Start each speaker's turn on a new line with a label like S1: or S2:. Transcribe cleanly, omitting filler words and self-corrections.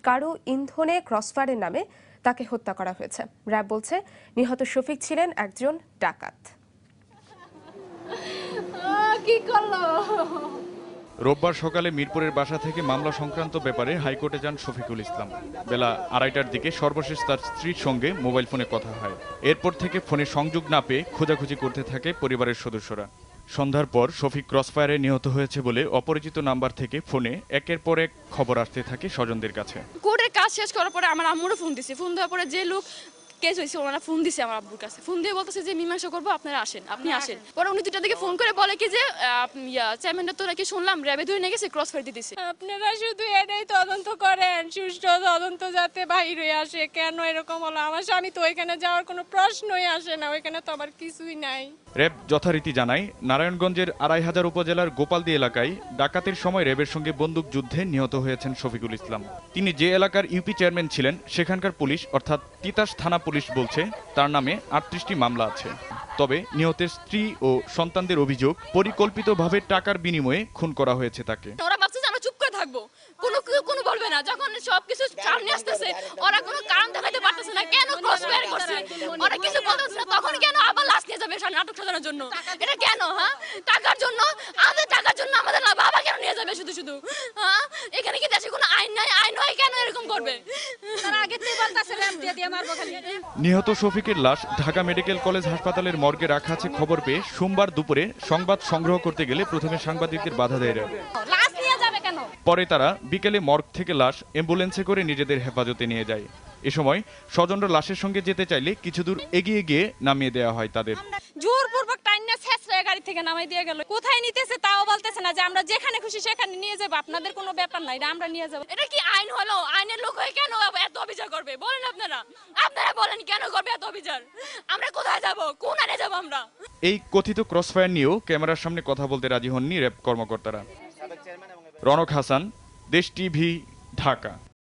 S1: কারো ইন্ধনে ক্রসফায়ারের নামে তাকে হত্যা করা হয়েছে। র্যাব বলছে নিহত শফিক ছিলেন একজন ডাকাত।
S2: রোববার সকালে মিরপুরের বাসা থেকে মামলা সংক্রান্ত ব্যাপারে হাইকোর্টে যান শফিকুল ইসলাম। বেলা 2:30টার দিকে সর্বশেষ তার স্ত্রীর সঙ্গে মোবাইল ফোনে কথা হয়। এরপর থেকে ফোনে সংযোগ না পেয়ে খোঁজাখুঁজি করতে থাকে পরিবারের সদস্যরা। সন্ধ্যার পর শফিক ক্রসফায়ারে নিহত হয়েছে বলে অপরিচিত নাম্বার থেকে ফোনে একের পর এক খবর আসতে থাকে স্বজনদের কাছে।
S3: কোর্টের কাজ শেষ করার পরে আমার আম্মুরও ফোন দিছে। ফোন দেওয়ার পরে যে লোক কেস হয়েছে ওনারা ফোন দিছে আমার আব্বুর কাছে। ফোন দিয়ে বলতেছে যে মীমাংসা করবো, আপনারা আসেন, আপনি আসেন। পরে উনি 2টার দিকে ফোন করে বলে কি যে চেয়ারম্যানটা তো নাকি শুনলাম র্যাবে ধরে নিয়ে গেছে, ক্রস ফায়ার দিতেছে।
S4: আপনারা শুধু এটাই তদন্ত করেন, সুষ্ঠু তদন্ত যাতে বাইরে আসে। কেন এরকম হলো? আমার স্বামী তো ওইখানে যাওয়ার কোনো প্রশ্নই আসে না, ওইখানে তো আবার কিছুই নাই।
S2: র্যাব যথারীতি জানায়, নারায়ণগঞ্জের 2500 উপজেলার গোপালদি এলাকায় ডাকাতির সময় র্যাবের সঙ্গে বন্দুক যুদ্ধে নিহত হয়েছেন শফিকুল ইসলাম। তিনি যে এলাকার ইউপি চেয়ারম্যান ছিলেন সেখানকার পুলিশ অর্থাৎ তিতাস থানা পুলিশ বলছে তার নামে 38টি মামলা আছে। তবে নিহতের স্ত্রী ও সন্তানদের অভিযোগ, পরিকল্পিতভাবে টাকার বিনিময়ে খুন করা হয়েছে তাকে।
S3: ওরা ভাবছে যে আমরা চুপ করে থাকবো, কোনো বলবে না। যখন সবকিছু সামনে আসতেছে ওরা কোনো কারণ দেখাতে পারতেছে না, কেন ক্রস ফায়ার করছে ওরা কিছু বলতেছে না, তখন কেন আবার লাশ নিয়ে যাবে নাটক সাজানোর জন্য? এটা কেন? হ্যাঁ, টাকার জন্য? আমাদের টাকার জন্য আমাদের না বাবা কেন নিয়ে যাবে শুধু শুধু? হ্যাঁ, এখানে কি দেশে কোনো আইন নাই? আইন হয় কেন এরকম করবে? তারা আগে থেকে বলতাছে র্যাব দিয়ে মারবো খালি।
S2: নিহত শফিকের লাশ ঢাকা মেডিকেল কলেজ হাসপাতালের মর্গে রাখা আছে খবর পেয়ে সোমবার দুপুরে সংবাদ সংগ্রহ করতে গেলে প্রথমে সাংবাদিকদের বাধা দেয় র্যাব। পরে তারা বিকেলে মর্গ থেকে লাশ অ্যাম্বুলেন্সে করে নিজেদের হেফাজতে নিয়ে যায়। এ সময় স্বজনরা লাশের সঙ্গে যেতে চাইলে কিছু দূর এগিয়ে গিয়ে নামিয়ে দেওয়া হয় তাদের।
S4: জোরপূর্বক টাইনা ছেঁচড়ে গাড়ি থেকে নামাই দিয়ে গেল। কোথায় নিতেছে তাও বলতেছে না যে আমরা যেখানে খুশি সেখানে নিয়ে যাবো, আপনাদের কোনো ব্যাপার নাই, আমরা নিয়ে যাবো।
S3: এটা কি আইন হলো? আইনের লোক হয়ে কেন এত অবিচার করবে বলেন? আপনারা বলেন কেন করবে এত অবিচার? আমরা কোথায় যাব? কোন আইনে যাব আমরা?
S2: এই কথিত ক্রসফায়ার নিয়েও ক্যামেরার সামনে কথা বলতে রাজি হননি র্যাব কর্মকর্তারা। রনক হাসান, দেশ টিভি, ঢাকা।